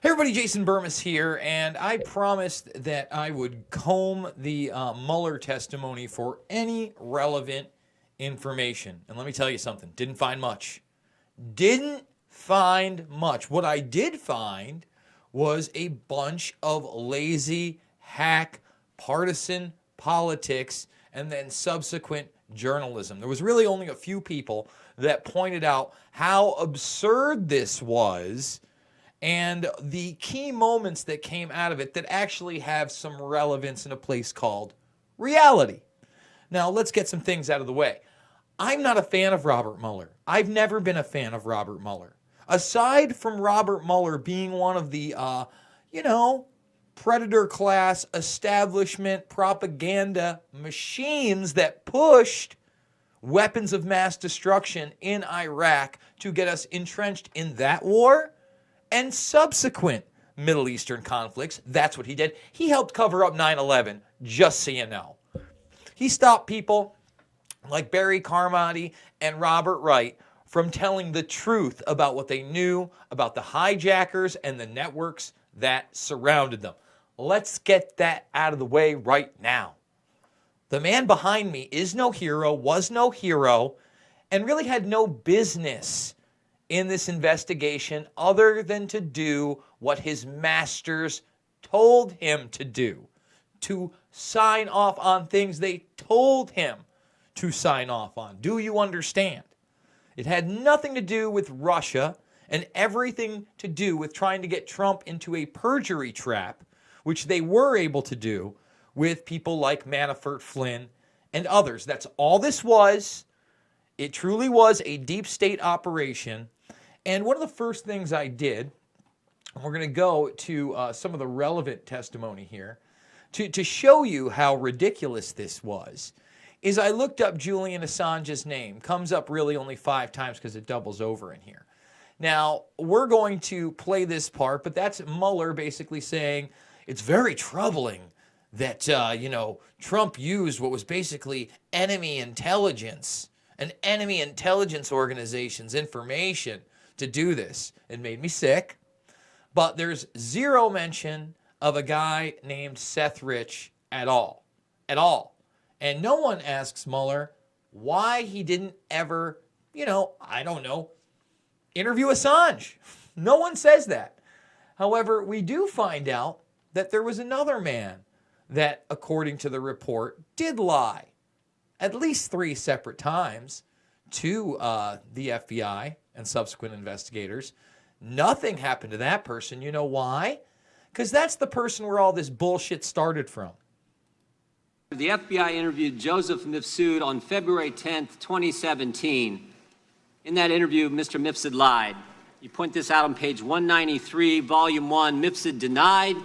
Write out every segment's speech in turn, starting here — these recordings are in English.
Hey everybody, Jason Burmis here, and I promised that I would comb the Mueller testimony for any relevant information. And let me tell you something, didn't find much. Didn't find much. What I did find was a bunch of lazy, hack, partisan politics, and then subsequent journalism. There was really only a few people that pointed out how absurd this was and the key moments that came out of it that actually have some relevance in a place called reality. Now, let's get some things out of the way. I'm not a fan of Robert Mueller. I've never been a fan of Robert Mueller. Aside from Robert Mueller being one of the, predator class establishment propaganda machines that pushed weapons of mass destruction in Iraq to get us entrenched in that war, and subsequent Middle Eastern conflicts. That's what he did. He helped cover up 9/11, just so you know. He stopped people like Barry Carmody and Robert Wright from telling the truth about what they knew about the hijackers and the networks that surrounded them. Let's get that out of the way right now. The man behind me is no hero, was no hero, and really had no business in this investigation other than to do what his masters told him to do, to sign off on things they told him to sign off on. Do you understand? It had nothing to do with Russia and everything to do with trying to get Trump into a perjury trap, which they were able to do with people like Manafort, Flynn, and others. That's all this was. It truly was a deep state operation. And one of the first things I did, and we're going to go to some of the relevant testimony here, to show you how ridiculous this was, is I looked up Julian Assange's name. Comes up really only 5 times because it doubles over in here. Now, we're going to play this part, but that's Mueller basically saying it's very troubling that, Trump used what was basically enemy intelligence, an enemy intelligence organization's information to do this. It made me sick. But there's zero mention of a guy named Seth Rich at all. At all. And no one asks Mueller why he didn't ever, interview Assange. No one says that. However, we do find out that there was another man that, according to the report, did lie at least 3 separate times to the FBI and subsequent investigators. Nothing happened to that person. You know why? Because that's the person where all this bullshit started from. The FBI interviewed Joseph Mifsud on February 10th, 2017. In that interview, Mr. Mifsud lied. You point this out on page 193, volume 1. Mifsud denied.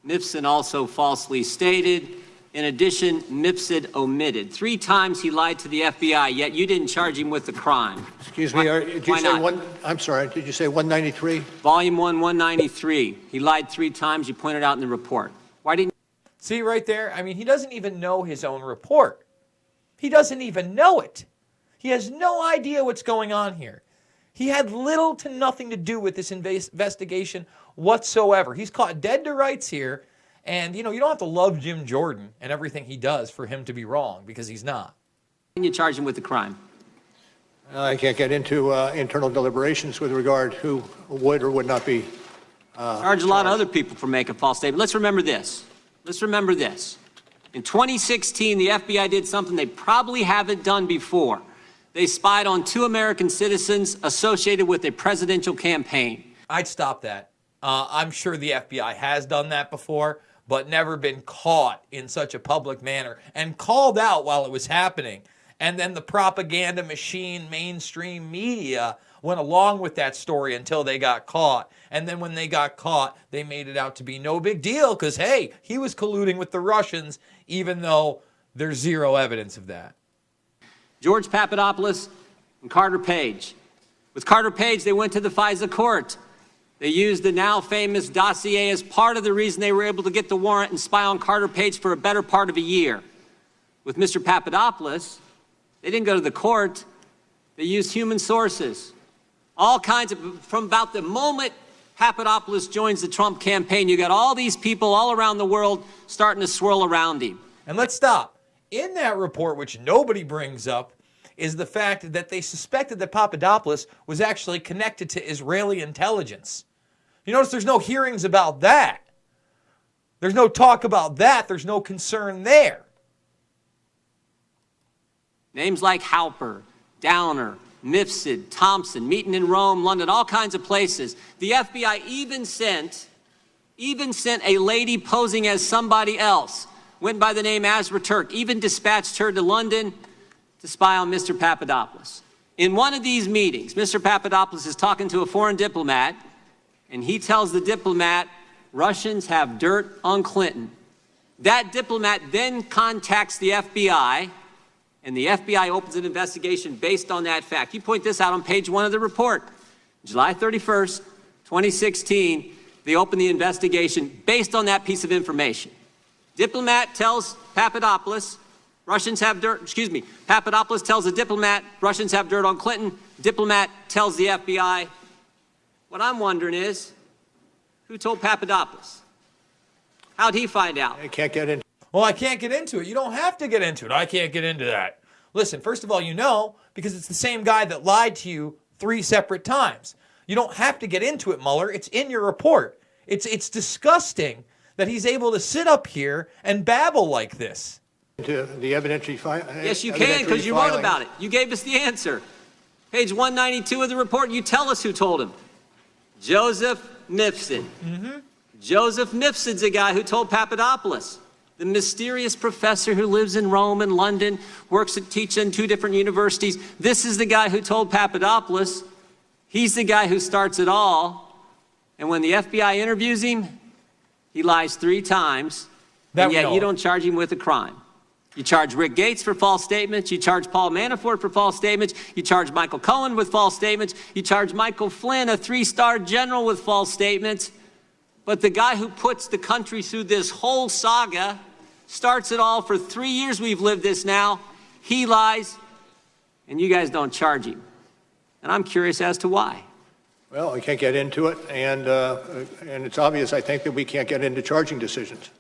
Mifsud also falsely stated. In addition, Mifsud omitted. 3 times he lied to the FBI, yet you didn't charge him with the crime. Excuse me, did you say one? I'm sorry, did you say 193? Volume 1, 193. He lied 3 times. You pointed out in the report. Why didn't See right there? I mean, he doesn't even know his own report. He doesn't even know it. He has no idea what's going on here. He had little to nothing to do with this investigation whatsoever. He's caught dead to rights here. And, you don't have to love Jim Jordan and everything he does for him to be wrong, because he's not. you charge him with the crime? I can't get into internal deliberations with regard who would or would not be Charge a lot of other people for making false statements. Let's remember this. In 2016, the FBI did something they probably haven't done before. They spied on 2 American citizens associated with a presidential campaign. I'd stop that. I'm sure the FBI has done that before, but never been caught in such a public manner and called out while it was happening. And then the propaganda machine, mainstream media, went along with that story until they got caught. And then when they got caught, they made it out to be no big deal because, hey, he was colluding with the Russians, even though there's zero evidence of that. George Papadopoulos and Carter Page. With Carter Page, they went to the FISA court. They used the now famous dossier as part of the reason they were able to get the warrant and spy on Carter Page for a better part of a year. With Mr. Papadopoulos, they didn't go to the court. They used human sources. All kinds of, from about the moment Papadopoulos joins the Trump campaign. You got all these people all around the world starting to swirl around him. And let's stop. In that report, which nobody brings up, is the fact that they suspected that Papadopoulos was actually connected to Israeli intelligence. You notice there's no hearings about that. There's no talk about that. There's no concern there. Names like Halper, Downer, Mifsud, Thompson, meeting in Rome, London, all kinds of places. The FBI even sent a lady posing as somebody else, went by the name Azra Turk, even dispatched her to London to spy on Mr. Papadopoulos. In one of these meetings, Mr. Papadopoulos is talking to a foreign diplomat, and he tells the diplomat, Russians have dirt on Clinton. That diplomat then contacts the FBI, and the FBI opens an investigation based on that fact. You point this out on page 1 of the report. July 31st, 2016, they open the investigation based on that piece of information. Diplomat tells Papadopoulos, Papadopoulos tells the diplomat, Russians have dirt on Clinton. Diplomat tells the FBI. What I'm wondering is, who told Papadopoulos? How'd he find out? I can't get into. Well, I can't get into it. You don't have to get into it. I can't get into that. Listen, first of all, you know, because it's the same guy that lied to you 3 separate times. You don't have to get into it, Mueller. It's in your report. It's disgusting that he's able to sit up here and babble like this. Into the evidentiary Yes, you can, because you wrote about it. You gave us the answer. Page 192 of the report, you tell us who told him. Joseph Mifsud. Joseph Mifsud's a guy who told Papadopoulos. The mysterious professor who lives in Rome and London, teaches in 2 different universities. This is the guy who told Papadopoulos. He's the guy who starts it all. And when the FBI interviews him, he lies 3 times. And yet you don't charge him with a crime. You charge Rick Gates for false statements. You charge Paul Manafort for false statements. You charge Michael Cohen with false statements. You charge Michael Flynn, a 3-star general, with false statements. But the guy who puts the country through this whole saga, starts it all for 3 years we've lived this now, he lies, and you guys don't charge him. And I'm curious as to why. Well, we can't get into it, and it's obvious, I think, that we can't get into charging decisions.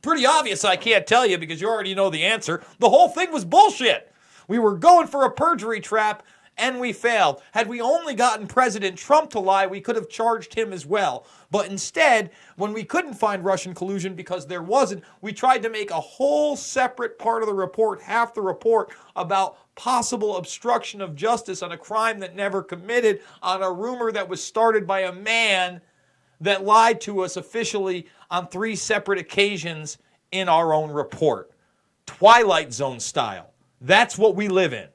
Pretty obvious, I can't tell you, because you already know the answer. The whole thing was bullshit. We were going for a perjury trap, and we failed. Had we only gotten President Trump to lie, we could have charged him as well. But instead, when we couldn't find Russian collusion because there wasn't, we tried to make a whole separate part of the report, half the report, about possible obstruction of justice on a crime that never committed, on a rumor that was started by a man that lied to us officially on 3 separate occasions in our own report. Twilight Zone style. That's what we live in.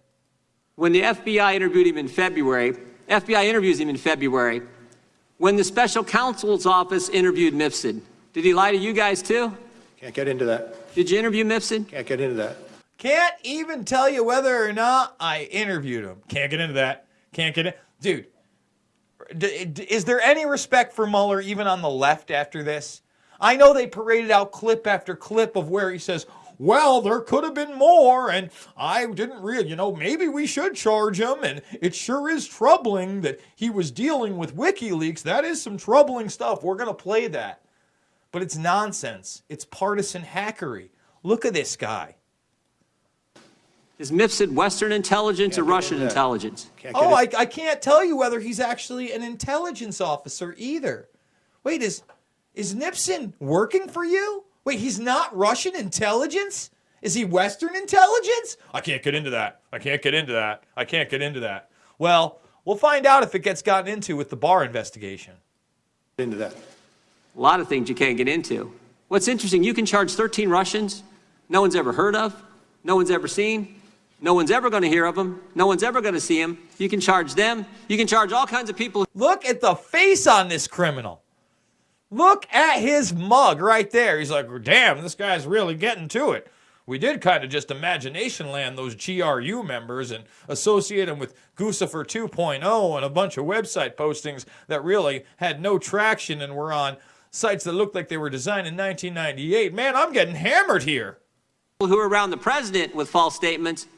When the FBI interviewed him in February, FBI interviews him in February, when the special counsel's office interviewed Mifsud, did he lie to you guys too? Can't get into that. Did you interview Mifsud? Can't get into that. Can't even tell you whether or not I interviewed him. Can't get into that. Can't get in. Dude, is there any respect for Mueller even on the left after this? I know they paraded out clip after clip of where he says, well, there could have been more, and I didn't really, maybe we should charge him, and it sure is troubling that he was dealing with WikiLeaks. That is some troubling stuff. We're going to play that. But it's nonsense. It's partisan hackery. Look at this guy. Is Mifsud Western intelligence or Russian intelligence? I can't tell you whether he's actually an intelligence officer either. Wait, is Nipson working for you? Wait, he's not Russian intelligence? Is he Western intelligence? I can't get into that. I can't get into that. I can't get into that. Well, we'll find out if it gets gotten into with the Barr investigation. Into that. A lot of things you can't get into. What's interesting, you can charge 13 Russians no one's ever heard of, no one's ever seen, no one's ever going to hear of them, no one's ever going to see them. You can charge them. You can charge all kinds of people. Look at the face on this criminal. Look at his mug right there. He's like, damn, this guy's really getting to it. We did kind of just imagination land those GRU members and associate them with Guccifer 2.0 and a bunch of website postings that really had no traction and were on sites that looked like they were designed in 1998. Man, I'm getting hammered here. Who are around the president with false statements,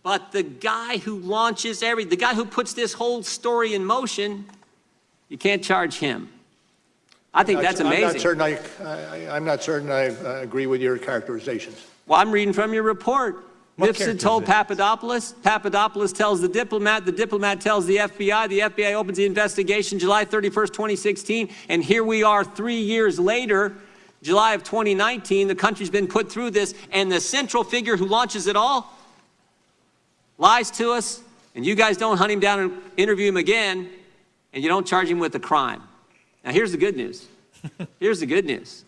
But the guy who launches the guy who puts this whole story in motion, you can't charge him. I think that's amazing. I'm not certain I agree with your characterizations. Well, I'm reading from your report. Mifsud told Papadopoulos tells the diplomat tells the FBI opens the investigation July 31st, 2016, and here we are 3 years later, July of 2019, the country's been put through this, and the central figure who launches it all lies to us, and you guys don't hunt him down and interview him again, and you don't charge him with a crime. Now, here's the good news. Here's the good news.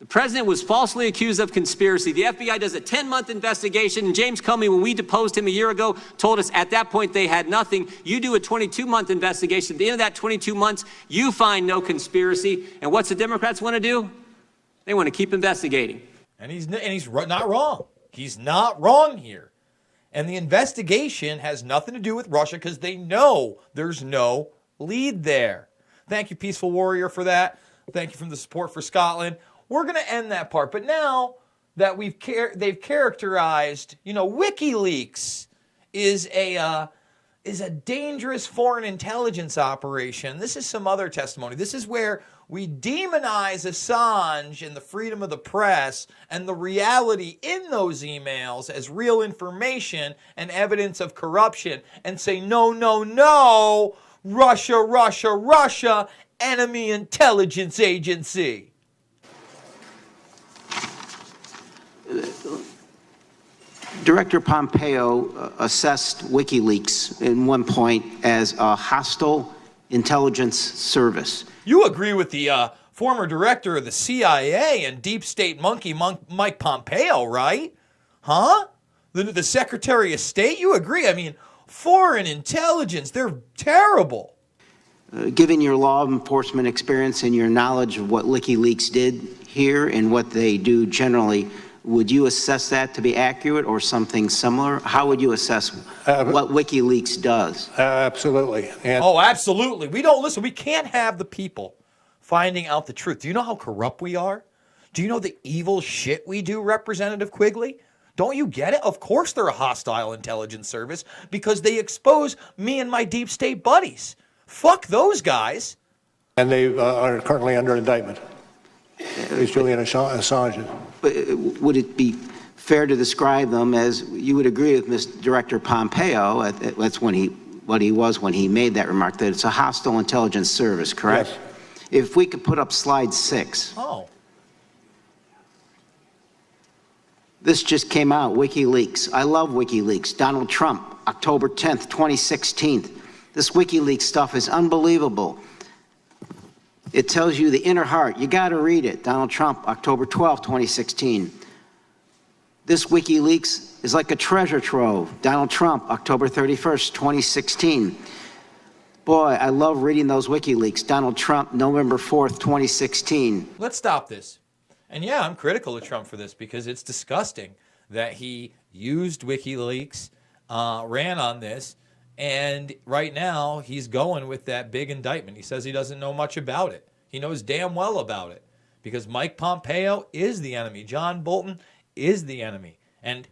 The president was falsely accused of conspiracy. The FBI does a 10-month investigation, and James Comey, when we deposed him a year ago, told us at that point they had nothing. You do a 22-month investigation. At the end of that 22 months, you find no conspiracy. And what's the Democrats want to do? They want to keep investigating. And he's not wrong. He's not wrong here. And the investigation has nothing to do with Russia because they know there's no lead there. Thank you, Peaceful Warrior, for that. Thank you for the support for Scotland. We're going to end that part. But now that they've characterized, WikiLeaks is a dangerous foreign intelligence operation. This is some other testimony. This is where we demonize Assange and the freedom of the press and the reality in those emails as real information and evidence of corruption and say, no, no, no, Russia, Russia, Russia, enemy intelligence agency. Director Pompeo assessed WikiLeaks in one point as a hostile intelligence service. You agree with the former director of the CIA and deep state monkey Mike Pompeo, right? Huh? The Secretary of State? You agree? I mean, foreign intelligence, they're terrible. Given your law enforcement experience and your knowledge of what WikiLeaks did here and what they do generally, would you assess that to be accurate or something similar? How would you assess what WikiLeaks does? Absolutely. Absolutely. We can't have the people finding out the truth. Do you know how corrupt we are? Do you know the evil shit we do, Representative Quigley? Don't you get it? Of course they're a hostile intelligence service because they expose me and my deep state buddies. Fuck those guys. And they are currently under indictment. Is Julian Assange. But would it be fair to describe them as, you would agree with Mr. Director Pompeo, that's what he was when he made that remark, that it's a hostile intelligence service, correct? Yes. If we could put up slide 6. Oh. This just came out, WikiLeaks. I love WikiLeaks. Donald Trump, October 10th, 2016. This WikiLeaks stuff is unbelievable. It tells you the inner heart. You got to read it. Donald Trump, October 12, 2016. This WikiLeaks is like a treasure trove. Donald Trump, October 31st, 2016. Boy, I love reading those WikiLeaks. Donald Trump, November 4th, 2016. Let's stop this. And yeah, I'm critical of Trump for this because it's disgusting that he used WikiLeaks, ran on this, and right now, he's going with that big indictment. He says he doesn't know much about it. He knows damn well about it because Mike Pompeo is the enemy. John Bolton is the enemy. And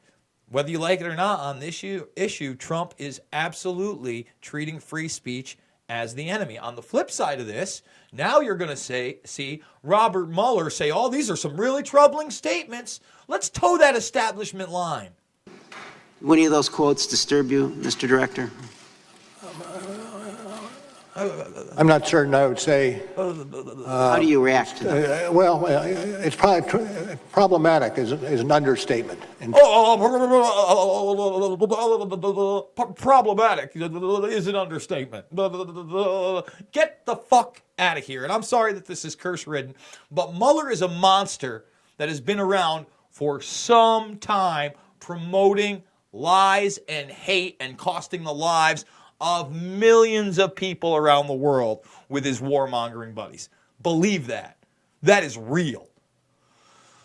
whether you like it or not on this issue, Trump is absolutely treating free speech as the enemy. On the flip side of this, now you're going to see Robert Mueller say, oh, these are some really troubling statements. Let's toe that establishment line. Would any of those quotes disturb you, Mr. Director? I'm not certain I would say. How do you react to that? It's probably problematic is an understatement. Problematic is an understatement. Get the fuck out of here. And I'm sorry that this is curse-ridden, but Mueller is a monster that has been around for some time promoting lies and hate and costing the lives of millions of people around the world with his warmongering buddies. Believe that. That is real.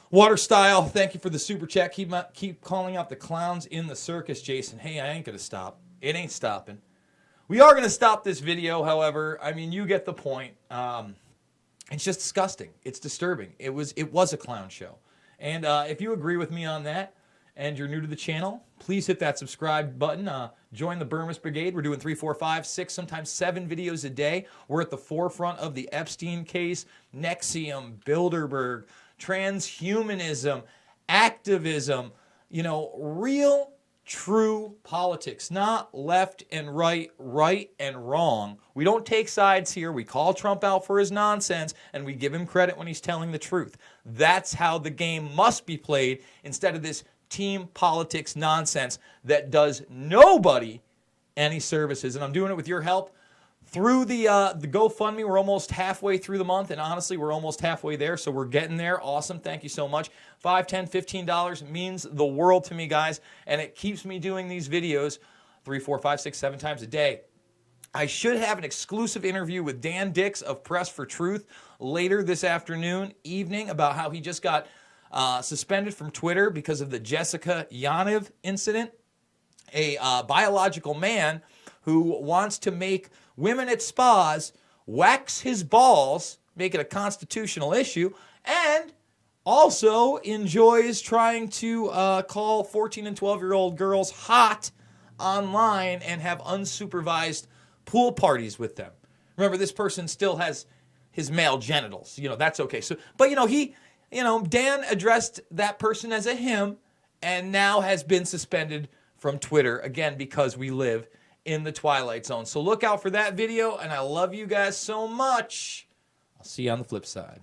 Water Style, thank you for the super chat. Keep calling out the clowns in the circus, Jason. Hey, I ain't going to stop. It ain't stopping. We are going to stop this video, however. I mean, you get the point. It's just disgusting. It's disturbing. It was a clown show. And if you agree with me on that, and you're new to the channel, please hit that subscribe button. Join the Burmist Brigade. We're doing 3, 4, 5, 6, sometimes 7 videos a day. We're at the forefront of the Epstein case, Nexium, Bilderberg, transhumanism, activism, real, true politics, not left and right, right and wrong. We don't take sides here. We call Trump out for his nonsense, and we give him credit when he's telling the truth. That's how the game must be played, instead of this team politics nonsense that does nobody any services. And I'm doing it with your help through the GoFundMe. We're almost halfway through the month, and honestly, we're almost halfway there, so we're getting there. Awesome. Thank you so much. $5, $10, $15 means the world to me, guys, and it keeps me doing these videos 3, 4, 5, 6, 7 times a day. I should have an exclusive interview with Dan Dix of Press for Truth later this evening, about how he just got suspended from Twitter because of the Jessica Yaniv incident, a biological man who wants to make women at spas wax his balls, make it a constitutional issue, and also enjoys trying to call 14 and 12-year-old girls hot online and have unsupervised pool parties with them. Remember, this person still has his male genitals. That's okay. So, but Dan addressed that person as a him, and now has been suspended from Twitter, again, because we live in the Twilight Zone. So look out for that video, and I love you guys so much. I'll see you on the flip side.